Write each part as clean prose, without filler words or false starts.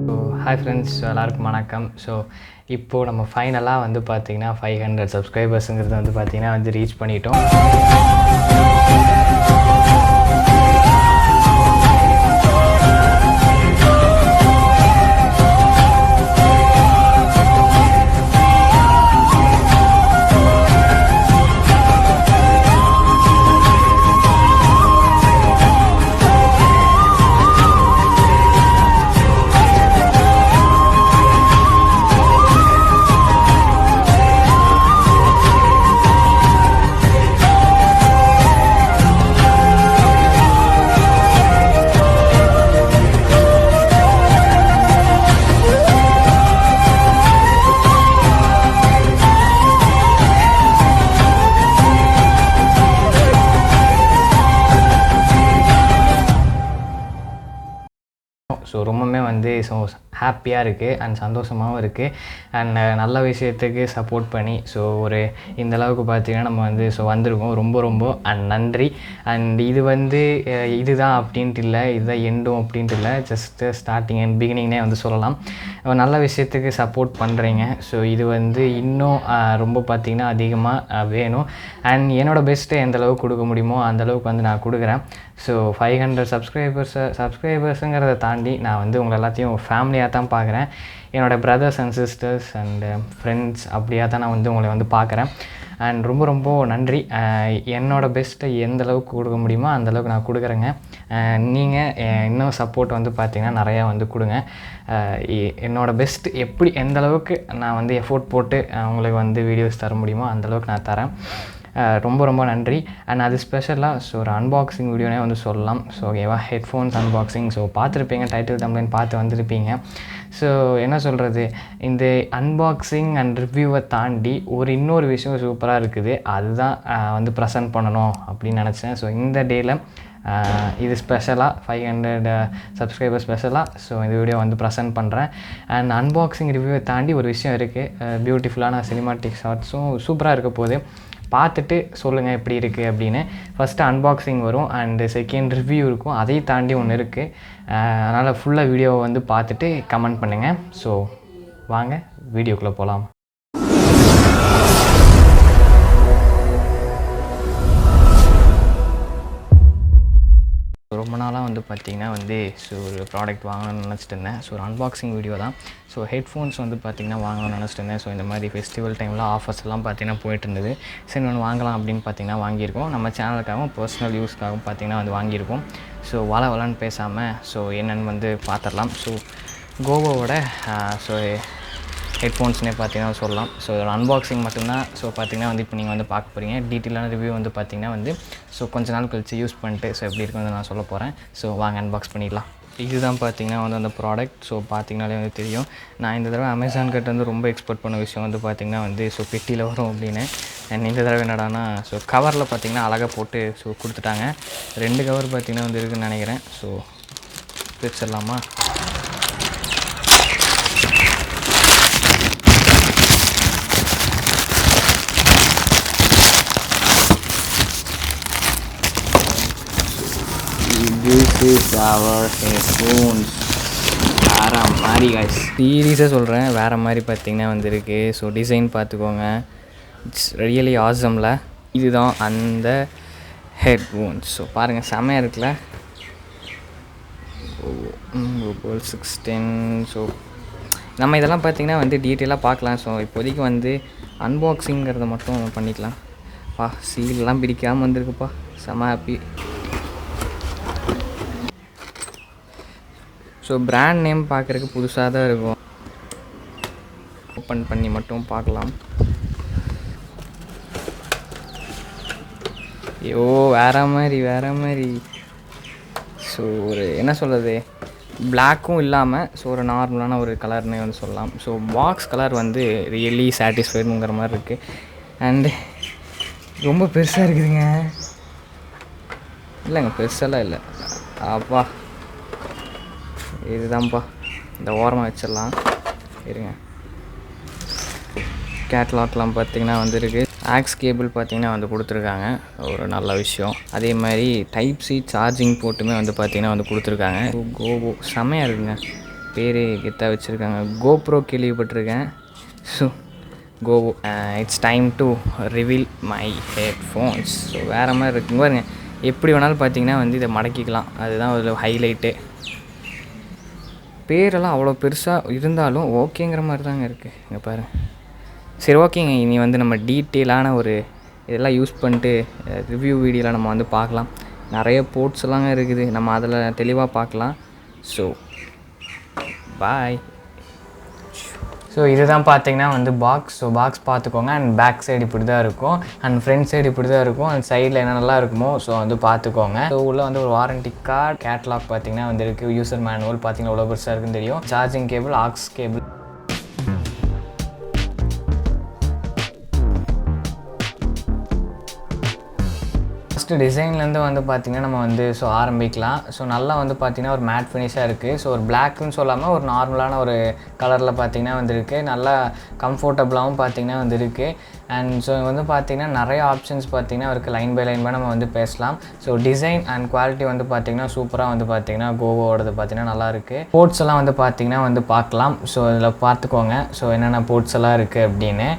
Hi friends, எல்லாருக்கும் வணக்கம். So இப்போது நம்ம ஃபைனலாக வந்து பார்த்திங்கன்னா 500 சப்ஸ்கிரைபர்ஸுங்கிறது வந்து பார்த்திங்கன்னா வந்து ரீச் பண்ணிட்டோம். ஸோ ரொம்பவுமே வந்து ஹாப்பியாக இருக்குது அண்ட் சந்தோஷமாகவும் இருக்குது. அண்ட் நல்ல விஷயத்துக்கு சப்போர்ட் பண்ணி ஒரு இந்தளவுக்கு பார்த்திங்கன்னா நம்ம வந்து வந்திருக்கோம். ரொம்ப ரொம்ப நன்றி. அண்ட் இது வந்து இதுதான் அப்படின்ட்டு இல்லை, இதுதான் எண்டும் அப்படின்ட்டு இல்லை, ஜஸ்ட்டு ஸ்டார்டிங் அண்ட் பிகினிங்னே வந்து சொல்லலாம். நல்ல விஷயத்துக்கு சப்போர்ட் பண்ணுறீங்க. ஸோ இது வந்து இன்னும் ரொம்ப பார்த்திங்கன்னா அதிகமாக வேணும். அண்ட் என்னோடய பெஸ்ட்டு எந்தளவுக்கு கொடுக்க முடியுமோ அந்தளவுக்கு வந்து நான் கொடுக்குறேன். ஸோ 500 சப்ஸ்கிரைபர்ஸுங்கிறத தாண்டி நான் வந்து உங்களை எல்லாத்தையும் ஃபேமிலியாக தான் பார்க்குறேன். என்னோடய brothers and sisters and friends அப்படியாக தான் நான் வந்து உங்களை வந்து பார்க்குறேன். அண்ட் ரொம்ப ரொம்ப நன்றி. என்னோடய பெஸ்ட்டை எந்தளவுக்கு கொடுக்க முடியுமோ அந்தளவுக்கு நான் கொடுக்குறேங்க. நீங்கள் இன்னும் சப்போர்ட் வந்து பார்த்திங்கன்னா நிறையா வந்து கொடுங்க. என்னோடய பெஸ்ட் எப்படி எந்தளவுக்கு நான் வந்து எஃபோர்ட் போட்டு உங்களுக்கு வந்து வீடியோஸ் தர முடியுமோ அந்தளவுக்கு நான் தரேன். ரொம்ப ரொம்ப நன்றி. அண்ட் அது ஸ்பெஷலாக ஒரு அன்பாக்சிங் வீடியோனே வந்து சொல்லலாம். ஸோ ஓகேவா, ஹெட்ஃபோன்ஸ் அன்பாக்சிங். ஸோ பார்த்துருப்பீங்க, டைட்டில் தம்ப்ளைன் பார்த்து வந்திருப்பீங்க. ஸோ என்ன சொல்கிறது, இந்த அன்பாக்சிங் அண்ட் ரிவ்யூவை தாண்டி இன்னொரு விஷயம் சூப்பராக இருக்குது. அதுதான் வந்து ப்ரெசென்ட் பண்ணணும் அப்படின்னு நினச்சேன். ஸோ இந்த டேயில் இது ஸ்பெஷலாக 500 சப்ஸ்கிரைபர் ஸ்பெஷலாக இந்த வீடியோ வந்து ப்ரெசென்ட் பண்ணுறேன். அண்ட் அன்பாக்சிங் ரிவ்யூவை தாண்டி ஒரு விஷயம் இருக்குது. பியூட்டிஃபுல்லான சினிமாட்டிக் ஷார்ட்ஸும் சூப்பராக இருக்க போகுது. பார்த்துட்டு சொல்லுங்கள் எப்படி இருக்குது அப்படின்னு. ஃபஸ்ட்டு அன்பாக்சிங் வரும் அண்டு செகண்ட் ரிவ்யூ இருக்கும். அதையும் தாண்டி ஒன்று இருக்குது. அதனால் ஃபுல்லாக வீடியோவை வந்து பார்த்துட்டு கமெண்ட் பண்ணுங்கள். ஸோ வாங்க வீடியோக்குள்ளே போகலாம். ரொம்ப நாளாக வந்து பார்த்திங்கன்னா வந்து ஒரு ப்ராடக்ட் வாங்கணும்னு நினச்சிட்டு இருந்தேன். ஒரு அன்பாக்சிங் வீடியோ தான். ஹெட்ஃபோன்ஸ் வந்து பார்த்திங்கன்னா வாங்கணும்னு நினச்சிட்டு இருந்தேன். இந்த மாதிரி ஃபெஸ்டிவல் டைமில் ஆஃபர்ஸ் எல்லாம் பார்த்திங்கன்னா போயிட்டு இருந்தது. சரி ஒன்று வாங்கலாம் அப்படின்னு பார்த்திங்கன்னா வாங்கியிருக்கோம். நம்ம சேனலுக்காகவும் பர்சனல் யூஸ்க்காகவும் பார்த்திங்கன்னா வந்து வாங்கியிருக்கோம். வளன்னு பேசாமல் என்னென்னு வந்து பார்த்துடலாம். கோவோவோட ஹெட்ஃபோன்ஸ்னே பார்த்திங்கன்னா சொல்லலாம். இதோட அன்பாக்சிங் மட்டும்தான் பார்த்திங்கன்னா வந்து இப்போ நீங்கள் வந்து பார்க்க போகிறீங்க. டீட்டெயிலான ரிவ்யூ வந்து பார்த்திங்கன்னா வந்து கொஞ்ச நாள் கழிச்சு யூஸ் பண்ணிட்டு எப்படி இருக்குன்னு நான் சொல்ல போகிறேன். வாங்க அன்பாக்ஸ் பண்ணிடலாம். இதுதான் பார்த்திங்கன்னா வந்து அந்த ப்ராடக்ட். பார்த்திங்கனாலே வந்து தெரியும். நான் இந்த தடவை அமேசான் கிட்ட வந்து ரொம்ப எக்ஸ்பெக்ட் பண்ண விஷயம் வந்து பார்த்திங்கன்னா வந்து பெட்டியில் வரும் அப்படின்னு. அண்ட் இந்த தடவை என்னடானா கவரில் பார்த்திங்கன்னா அழகாக போட்டு கொடுத்துட்டாங்க. 2 கவர் பார்த்திங்கன்னா வந்து இருக்குதுன்னு நினைக்கிறேன். பிரிச்சிடலாமா? This is our headphones. வேறு மாதிரி guys, சீரியஸாக சொல்கிறேன், வேறு மாதிரி பார்த்திங்கன்னா வந்துருக்கு. டிசைன் பார்த்துக்கோங்க, இட்ஸ் ரியலி ஆசம்ல. இதுதான் அந்த ஹெட்ஃபோன்ஸ். பாருங்கள், செம்மையாக இருக்குல்ல. GOVO 610. நம்ம இதெல்லாம் பார்த்திங்கன்னா வந்து டீட்டெயிலாக பார்க்கலாம். இப்போதைக்கு வந்து அன்பாக்சிங்கிறத மட்டும் பண்ணிக்கலாம். சீலெலாம் பிரிக்காமல் வந்திருக்குப்பா, செம்ம ஹாப்பி. பிராண்ட் நேம் பார்க்குறதுக்கு புதுசாக தான் இருக்கும். ஓப்பன் பண்ணி மட்டும் பார்க்கலாம். ஐயோ, வேறு மாதிரி. என்ன சொல்கிறது, பிளாக்கும் இல்லாமல் ஒரு நார்மலான ஒரு கலர்னே வந்து சொல்லலாம். பாக்ஸ் கலர் வந்து ரியலி சாட்டிஸ்ஃபைடுங்கிற மாதிரி இருக்குது. அண்டு ரொம்ப பெருசாக இருக்குதுங்க. இல்லைங்க, பெருசெல்லாம் இல்லை. அப்பா, இதுதான்ப்பா. இந்த ஓரமாக வச்சிடலாம், இருங்க. கேட்லாக்லாம் பார்த்திங்கன்னா வந்துருக்கு. ஆக்ஸ் கேபிள் பார்த்திங்கன்னா வந்து கொடுத்துருக்காங்க, ஒரு நல்ல விஷயம். அதே மாதிரி டைப் சி சார்ஜிங் போர்ட்டுமே வந்து பார்த்திங்கன்னா வந்து கொடுத்துருக்காங்க. கோவோ செம்மையாக இருக்குங்க. பேர் கெத்தாக வச்சுருக்காங்க. GoPro கேள்விப்பட்டிருக்கேன். So GOVO. It's time to reveal my headphones. So வேறு மாதிரி இருக்குங்க பாருங்க. எப்படி வேணாலும் பார்த்தீங்கன்னா வந்து இதை மடக்கிக்கலாம். அதுதான் அதில் ஹைலைட்டு. பேரெல்லாம் அவ்வளோ பெருசாக இருந்தாலும் ஓகேங்கிற மாதிரி தாங்க இருக்குது. இங்கே பாருங்கள். சரி, ஓகேங்க. இனி வந்து நம்ம டீட்டெயிலான ஒரு இதெல்லாம் யூஸ் பண்ணிட்டு ரிவ்யூ வீடியோவில் நம்ம வந்து பார்க்கலாம். நிறைய போர்ட்ஸ் எல்லாங்க இருக்குது, நம்ம அதில் தெளிவாக பார்க்கலாம். So bye. ஸோ இதுதான் பார்த்தீங்கன்னா வந்து பாக்ஸ். ஸோ பாக்ஸ் பார்த்துக்கோங்க. அண்ட் பேக் சைடு இப்படி தான் இருக்கும், அண்ட் ஃப்ரண்ட் சைடு இப்படி தான் இருக்கும், அண்ட் சைடில் என்னென்னலாம் இருக்குமோ ஸோ வந்து பார்த்துக்கோங்க. ஸோ உள்ளே வந்து ஒரு வாரண்டி கார்டு, கேட்லாக் பார்த்தீங்கன்னா வந்து இருக்குது. யூசர் மேனுவல் பார்த்தீங்கன்னா எவ்வளோ பெருசாக இருக்குன்னு தெரியும். Charging cable, aux cable. First டிசைன்லேருந்து வந்து பார்த்திங்கன்னா நம்ம வந்து ஸோ ஆரம்பிக்கலாம். ஸோ நல்லா வந்து பார்த்திங்கன்னா ஒரு மேட் ஃபினிஷாக இருக்குது. ஸோ ஒரு பிளாக்குன்னு சொல்லாமல் ஒரு நார்மலான ஒரு கலரில் பார்த்திங்கன்னா வந்துருக்கு. நல்லா கம்ஃபர்டபுளாகவும் பார்த்திங்கன்னா வந்து இருக்குது. அண்ட் ஸோ வந்து பார்த்திங்கன்னா நிறைய ஆப்ஷன்ஸ் பார்த்திங்கன்னா இருக்குது. லைன் பை நம்ம வந்து பேசலாம். ஸோ டிசைன் அண்ட் குவாலிட்டி வந்து பார்த்திங்கன்னா சூப்பராக வந்து பார்த்திங்கன்னா கோவோடது பார்த்திங்கன்னா நல்லாயிருக்கு. போர்ட்ஸ் எல்லாம் வந்து பார்த்திங்கன்னா வந்து பார்க்கலாம். ஸோ இதில் பார்த்துக்கோங்க ஸோ என்னென்ன போர்ட்ஸ் எல்லாம் இருக்குது அப்படின்னு.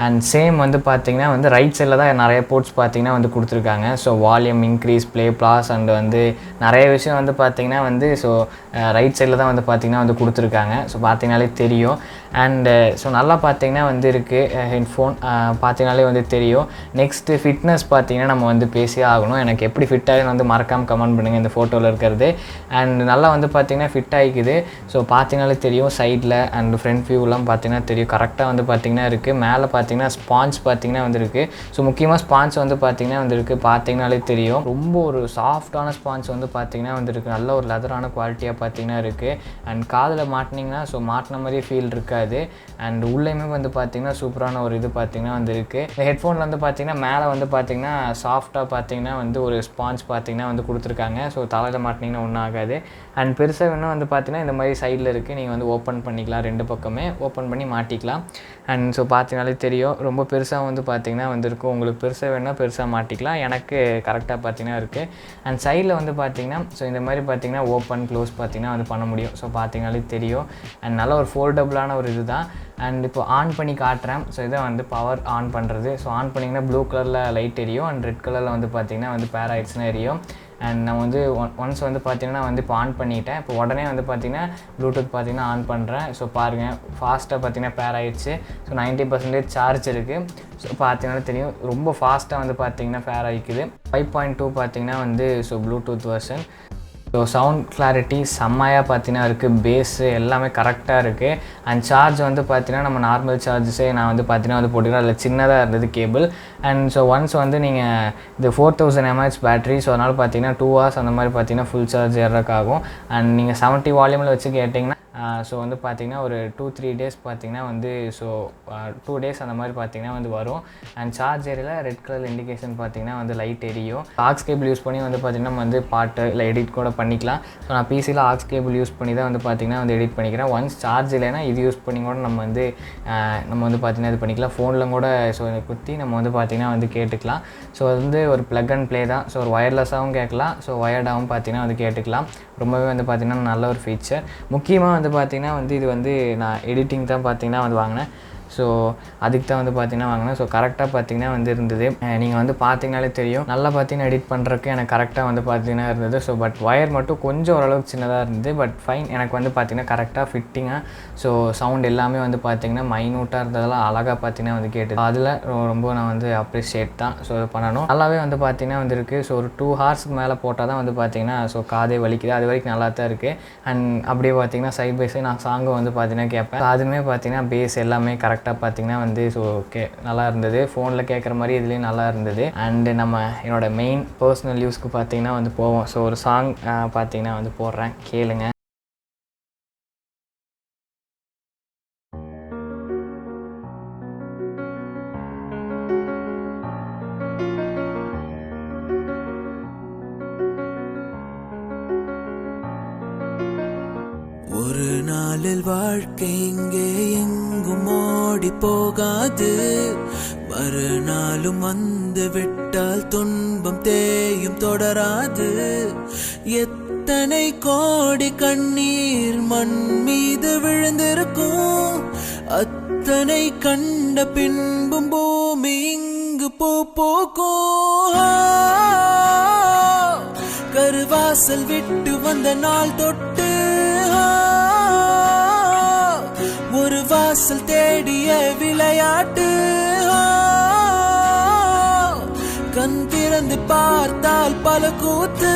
அண்ட் சேம் வந்து பார்த்திங்கன்னா வந்து ரைட் சைடில் தான் நிறைய போர்ட்ஸ் பார்த்திங்கன்னா வந்து கொடுத்துருக்காங்க. So volume increase, play plus and வந்து நிறைய விஷயம் வந்து பார்த்திங்கன்னா வந்து ஸோ ரைட் சைடில் தான் வந்து பார்த்திங்கன்னா வந்து கொடுத்துருக்காங்க. ஸோ பார்த்திங்கனாலே தெரியும். அண்டு ஸோ நல்லா பார்த்திங்கன்னா வந்து இருக்குது. ஹெட்ஃபோன் பார்த்திங்கனாலே வந்து தெரியும். நெக்ஸ்ட்டு ஃபிட்னஸ் பார்த்திங்கன்னா நம்ம வந்து பேசியே ஆகணும். எனக்கு எப்படி ஃபிட் ஆகுதுன்னு வந்து மறக்காமல் கமெண்ட் பண்ணுங்கள் இந்த ஃபோட்டோவில் இருக்கிறது. அண்ட் நல்லா வந்து பார்த்திங்கன்னா ஃபிட் ஆகிக்குது. ஸோ பார்த்திங்கனாலே தெரியும். சைடில் அண்ட் ஃப்ரண்ட் வியூலாம் பார்த்திங்கன்னா தெரியும். கரெக்டாக வந்து பார்த்திங்கன்னா இருக்குது. மேலே பார்த்திங்கன்னா ஸ்பான்ச் பார்த்திங்கன்னா வந்து இருக்குது. ஸோ முக்கியமாக ஸ்பான்ச் வந்து பார்த்திங்கன்னா வந்து இருக்குது. பார்த்திங்கனாலே தெரியும். ரொம்ப ஒரு சாஃப்டான ஸ்பான்ச் வந்து பார்த்திங்கன்னா வந்து இருக்குது. நல்ல ஒரு லெதரான குவாலிட்டியாக பார்த்திங்கன்னா இருக்குது. அண்ட் காதில் மாட்டினீங்கன்னா ஸோ மாட்டின மாதிரியே ஃபீல் இருக்காது. அண்ட் உள்ளேயுமே வந்து பார்த்திங்கன்னா சூப்பரான ஒரு இது பார்த்திங்கன்னா வந்து இருக்குது. இந்த ஹெட்ஃபோனில் வந்து பார்த்திங்கன்னா மேலே வந்து பார்த்திங்கன்னா சாஃப்டாக பார்த்திங்கன்னா வந்து ஒரு ஸ்பான்ச் பார்த்திங்கன்னா வந்து கொடுத்துருக்காங்க. ஸோ தலையில் மாட்டினீங்கன்னா ஒன்றும் ஆகாது. அண்ட் பெருசாக வேணும் வந்து பார்த்திங்கன்னா இந்த மாதிரி சைடில் இருக்குது. நீங்கள் வந்து ஓப்பன் பண்ணிக்கலாம், ரெண்டு பக்கமே ஓப்பன் பண்ணி மாட்டிக்கலாம். அண்ட் ஸோ பார்த்திங்கனாலே தெரியும். ரொம்ப பெருசாக வந்து பார்த்திங்கன்னா வந்துருக்கும். உங்களுக்கு பெருசாக வேணுன்னா பெருசாக மாட்டிக்கலாம். எனக்கு கரெக்டாக பார்த்திங்கன்னா இருக்குது. அண்ட் சைடில் வந்து பார்த்திங்கன்னா ஸோ இந்த மாதிரி பார்த்திங்கன்னா ஓப்பன் க்ளோஸ் பார்த்திங்கன்னா வந்து பண்ண முடியும். ஸோ பார்த்திங்கனாலே தெரியும். அண்ட் நல்ல ஒரு ஃபோல்டபுளான ஒரு இது தான். அண்ட் இப்போ ஆன் பண்ணி காட்டுறேன். ஸோ இதை வந்து பவர் ஆன் பண்ணுறது. ஸோ ஆன் பண்ணிங்கன்னா ப்ளூ கலரில் லைட் எரியும். அண்ட் ரெட் கலரில் வந்து பார்த்திங்கன்னா வந்து பேர் ஆயிடுச்சுன்னா எரியும். அண்ட் நான் வந்து ஒன்ஸ் வந்து பார்த்திங்கன்னா வந்து இப்போ ஆன் பண்ணிவிட்டேன். இப்போ உடனே வந்து பார்த்திங்கன்னா ப்ளூடூத் பார்த்திங்கன்னா ஆன் பண்ணுறேன். ஸோ பாருங்கள், ஃபாஸ்ட்டாக பார்த்திங்கன்னா பேர் ஆகிடுச்சு. ஸோ 90% சார்ஜ் இருக்குது. ஸோ பார்த்திங்கன்னா தெரியும். ரொம்ப ஃபாஸ்ட்டாக வந்து பார்த்திங்கன்னா பேர் ஆகிக்குது. 5.2 பார்த்திங்கன்னா வந்து so Bluetooth version. So sound clarity செம்மையாக பார்த்திங்கன்னா இருக்குது. பேஸு எல்லாமே கரெக்டாக இருக்குது. அண்ட் சார்ஜ் வந்து பார்த்திங்கன்னா நம்ம நார்மல் சார்ஜஸே நான் வந்து பார்த்திங்கன்னா வந்து போட்டுக்கிறேன். அதில் சின்னதாக இருந்தது கேபிள். அண்ட் ஸோ ஒன்ஸ் வந்து நீங்கள் இது 4000 mAh பேட்ரி. ஸோ அதனால் பார்த்திங்கன்னா 2 hours அந்த மாதிரி பார்த்திங்கன்னா ஃபுல் சார்ஜ் ஏறக்காகும். அண்ட் நீங்கள் 70 வால்யூமில் வச்சு கேட்டிங்கன்னா ஸோ வந்து பார்த்திங்கன்னா ஒரு 2-3 days பார்த்திங்கன்னா வந்து ஸோ 2 days அந்த மாதிரி பார்த்திங்கன்னா வந்து வரும். அண்ட் சார்ஜ் ஏரியில் ரெட் கலர் இண்டிகேஷன் பார்த்திங்கன்னா வந்து லைட் எரியும். ஆக்ஸ் கேபிள் யூஸ் பண்ணி வந்து பார்த்திங்கன்னா நம்ம வந்து பாட்டு இல்லை எடிட் கூட பண்ணிக்கலாம். ஸோ நான் பிசியில் ஆக்ஸ் கேபிள் யூஸ் பண்ணி தான் வந்து பார்த்திங்கன்னா வந்து எடிட் பண்ணிக்கிறேன். ஒன்ஸ் சார்ஜ் இல்லைன்னா இது யூஸ் பண்ணி கூட நம்ம வந்து பார்த்திங்கன்னா இது பண்ணிக்கலாம். ஃபோனில் கூட ஸோ குத்தி நம்ம வந்து பார்த்திங்கன்னா வந்து கேட்டுக்கலாம். ஸோ அது வந்து ஒரு ப்ளக் அண்ட் ப்ளே தான். ஸோ ஒரு ஒயர்லெஸ்ஸாகவும் கேட்கலாம், ஸோ ஒயர்டாகவும் பார்த்திங்கன்னா வந்து கேட்டுக்கலாம். ரொம்பவே வந்து பார்த்திங்கன்னா நல்ல ஒரு ஃபீச்சர். முக்கியமாக வந்து பார்த்திங்கன்னா வந்து இது வந்து நான் எடிட்டிங் தான் பார்த்திங்கன்னா வந்து வாங்கினேன். ஸோ அதுக்கு தான் வந்து பார்த்திங்கன்னா வாங்கினேன். ஸோ கரெக்டாக பார்த்திங்கன்னா வந்து இருந்தது. நீங்கள் வந்து பார்த்திங்கனாலே தெரியும். நல்லா பார்த்திங்கன்னா எடிட் பண்ணுறதுக்கு எனக்கு கரெக்டாக வந்து பார்த்திங்கன்னா இருந்தது. ஸோ பட் ஒயர் மட்டும் கொஞ்சம் ஓரளவுக்கு சின்னதாக இருந்தது. பட் ஃபைன், எனக்கு வந்து பார்த்திங்கன்னா கரெக்டாக ஃபிட்டிங்காக ஸோ சவுண்ட் எல்லாமே வந்து பார்த்திங்கன்னா மைனூட்டாக இருந்ததெல்லாம் அழகாக பார்த்திங்கன்னா வந்து கேட்டுது. அதில் ரொம்ப நான் வந்து அப்ரிஷியேட் தான் ஸோ பண்ணணும். நல்லாவே வந்து பார்த்திங்கன்னா வந்து இருக்குது. ஸோ ஒரு 2 hours மேலே போட்டால் தான் வந்து பார்த்திங்கன்னா ஸோ காதே வலிக்குது. அது வரைக்கும் நல்லா தான் இருக்குது. அண்ட் அப்படியே பார்த்திங்கன்னா சைட் பை சைட் நான் சாங்கும் வந்து பார்த்திங்கன்னா கேட்பேன். அதுவுமே பார்த்திங்கன்னா பேஸ் எல்லாமே கரெக்டாக பார்த்திங்கன்னா வந்து ஸோ ஓகே நல்லா இருந்தது. ஃபோனில் கேட்குற மாதிரி இதுலேயும் நல்லா இருந்தது. அண்டு நம்ம என்னோடய மெயின் பர்சனல் யூஸ்க்கு பார்த்திங்கன்னா வந்து போவோம். ஸோ ஒரு சாங் பார்த்திங்கன்னா வந்து போடுறேன், கேளுங்க. ஒரு நாளில் வாழ்க்கை இங்கே எங்கும் ஓடி போகாது. மறுநாளும் வந்து விட்டால் துன்பம் தேயும் தொடராது. எத்தனை கோடி கண்ணீர் மண் மீது விழுந்திருக்கும் அத்தனை கண்ட பின்பும் பூமி இங்கு பூக்கும் கருவாசல் விட்டு வந்த நாள் தொட்டு ஒரு வாசல் தேடிய விளையாட்டு கண் திறந்து பார்த்தால் பல கூத்து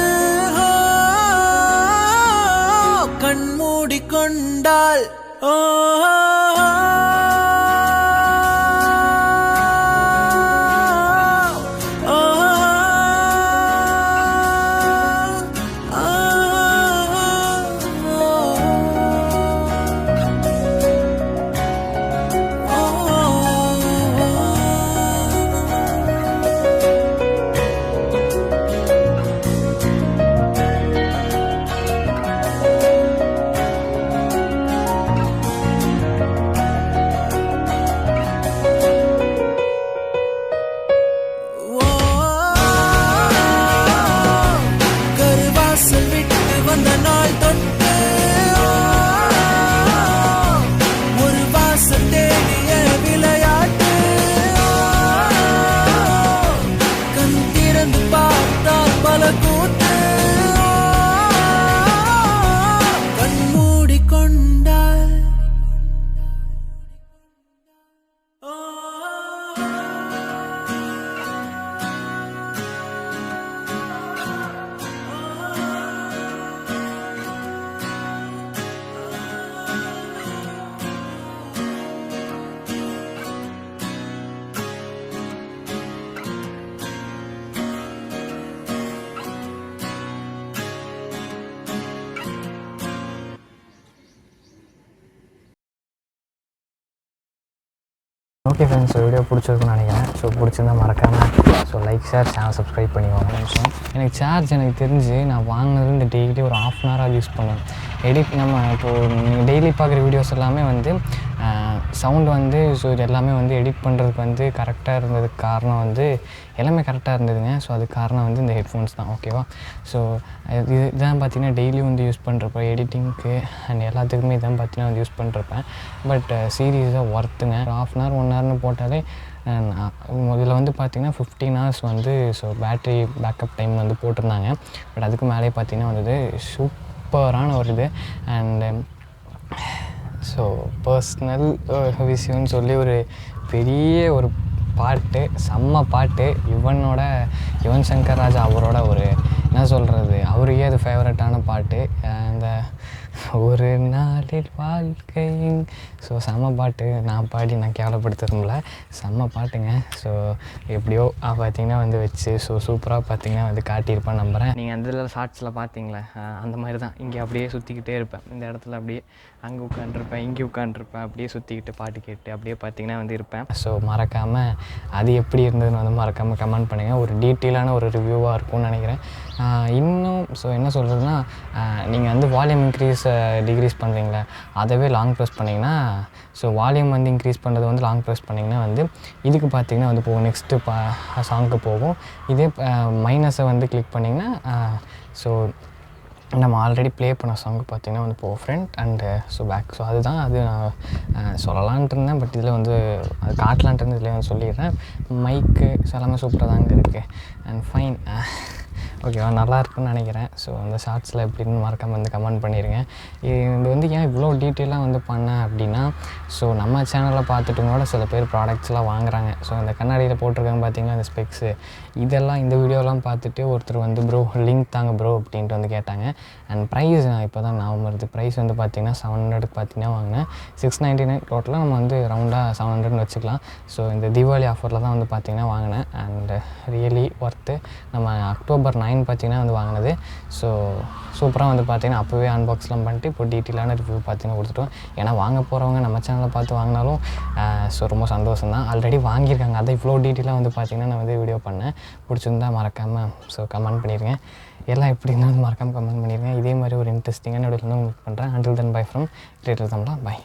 கண் மூடிக்கொண்டால் ஓகே ஃப்ரெண்ட்ஸ், வீடியோ பிடிச்சிருக்குன்னு நினைக்கிறேன். ஸோ பிடிச்சிருந்தா மறக்காமல் லைக் ஷேர் சேனல் சப்ஸ்கிரைப் பண்ணிக்கோங்க. எனக்கு சார்ஜ் எனக்கு தெரிஞ்சு நான் வாங்கினது இந்த டெய்லி ஒரு ½ hour யூஸ் பண்ணுவேன். நம்ம இப்போது நீங்கள் டெய்லி பார்க்குற வீடியோஸ் எல்லாமே சவுண்டு ஸோ இது எல்லாமே எடிட் பண்ணுறதுக்கு கரெக்டாக இருந்ததுக்கு காரணம் எல்லாமே கரெக்டாக இருந்ததுங்க. ஸோ அதுக்கு காரணம் இந்த ஹெட்ஃபோன்ஸ் தான். ஓகேவா? ஸோ இதுதான் பார்த்திங்கன்னா டெய்லி யூஸ் பண்ணுறப்ப எடிட்டிங்க்கு அண்ட் எல்லாத்துக்குமே இதான் பார்த்திங்கன்னா யூஸ் பண்ணுறப்பேன். பட் சீரியஸாக ஒர்த்துங்க. ஒரு ½ hour 1 hourனு போட்டாலே இதில் பார்த்திங்கன்னா 15 hours so battery backup time போட்டிருந்தாங்க. பட் அதுக்கு மேலே பார்த்திங்கன்னா சூப்பரான ஒரு இது. அண்டு ஸோ பர்ஸ்னல் விஷயம்னு சொல்லி ஒரு பெரிய ஒரு பாட்டு, செம்ம பாட்டு. யுவன் சங்கர் ராஜா அவரோட ஒரு என்ன சொல்கிறது, அவருக்கே அது ஃபேவரட்டான பாட்டு. அந்த ஒரு நாளில் வாழ்க்கை. ஸோ செம்ம பாட்டு. நான் பாடி நான் கேவலப்படுத்துறோம்ல, செம்ம பாட்டுங்க. ஸோ எப்படியோ பார்த்திங்கன்னா வச்சு சூப்பராக பார்த்திங்கன்னா காட்டியிருப்பேன் நம்புகிறேன். நீங்கள் அந்த இதில் ஷார்ட்ஸில் பார்த்தீங்களே, அந்த மாதிரி தான் இங்கே அப்படியே சுற்றிக்கிட்டே இருப்பேன். இந்த இடத்துல அப்படியே அங்கே உட்காண்ட்ருப்பேன், இங்கே உட்காண்ட்ருப்பேன், அப்படியே சுற்றிக்கிட்டு பாட்டு கேட்டு அப்படியே பார்த்திங்கன்னா இருப்பேன். ஸோ மறக்காமல் அது எப்படி இருந்ததுன்னு மறக்காமல் கமெண்ட் பண்ணுங்கள். ஒரு டீட்டெயிலான ஒரு ரிவ்யூவாக இருக்கும்னு நினைக்கிறேன். இன்னும் ஸோ என்ன சொல்கிறதுனா, நீங்கள் வால்யூம் டிக்ரீஸ் பண்ணுறீங்களே, அதவே லாங் ப்ரெஸ் பண்ணிங்கன்னா, ஸோ வால்யூம் இன்க்ரீஸ் பண்ணுறது லாங் ப்ரெஸ் பண்ணிங்கன்னா இதுக்கு பார்த்திங்கன்னா போகும், நெக்ஸ்ட்டு சாங்க்கு போகும். இதே மைனஸை கிளிக் பண்ணிங்கன்னா ஸோ நம்ம ஆல்ரெடி ப்ளே பண்ண சாங்கு பார்த்திங்கன்னா போகும் friend and so back. So அதுதான் அது நான் சொல்லலான்ட்டு இருந்தேன். பட் இதில் அது காட்டலான்ட்டு இருந்து இதில் சொல்லிடுறேன். மைக்கு எல்லாமே சூப்பராக தாங்க இருக்குது அண்ட் ஃபைன். ஓகேவா? நல்லா இருக்குன்னு நினைக்கிறேன். ஸோ அந்த ஷார்ட்ஸில் எப்படின்னு மறக்காமல் கமெண்ட் பண்ணிடுங்க. இது ஏன் இவ்வளோ டீட்டெயிலாக பண்ணேன் அப்படின்னா, ஸோ நம்ம சேனலில் பார்த்துட்டு கூட சில பேர் ப்ராடக்ட்ஸ்லாம் வாங்குறாங்க. ஸோ இந்த கண்ணாடியில் போட்டிருக்காங்க பார்த்திங்கன்னா அந்த ஸ்பெக்ஸு, இதெல்லாம் இந்த வீடியோலாம் பார்த்துட்டு ஒருத்தர் ப்ரோ லிங்க் தாங்க ப்ரோ அப்படின்ட்டு கேட்டாங்க. அண்ட் ப்ரைஸ் நான் இப்போ தான் ஞாபகம் வருது. ப்ரைஸ் பார்த்திங்கன்னா 700 பார்த்திங்கன்னா வாங்கினேன். 699 டோட்டலாக நம்ம ரவுண்டாக 700 வச்சுக்கலாம். ஸோ இந்த தீபாவளி ஆஃபரில் தான் பார்த்திங்கன்னா வாங்கினேன். And really worth. நம்ம அக்டோபர் 9 பார்த்திங்கன்னா வாங்கினது. ஸோ சூப்பராக பார்த்திங்கன்னா அப்போவே அன்பாக்ஸ்லாம் பண்ணிட்டு இப்போ டீட்டெயிலான ரிவ்யூ பார்த்திங்கன்னா கொடுத்துட்டோம். ஏன்னா வாங்க போகிறவங்க நம்ம சேனலை பார்த்து வாங்கினாலும் ஸோ ரொம்ப சந்தோஷம் தான். ஆல்ரெடி வாங்கியிருக்காங்க, அதை இவ்வளோ டீட்டெயிலாக பார்த்திங்கன்னா நான் வீடியோ பண்ணேன். பிடிச்சிருந்தா மறக்காமல் ஸோ கமெண்ட் பண்ணிடுங்க. எல்லாம் எப்படி இருந்தாலும் மறக்காமல் கமெண்ட் பண்ணிடுங்க. இதே மாதிரி ஒரு இன்ட்ரெஸ்டிங்கான வீடியோ உங்களுக்கு பண்ணுறேன். Until then by from creator Tamizha. By.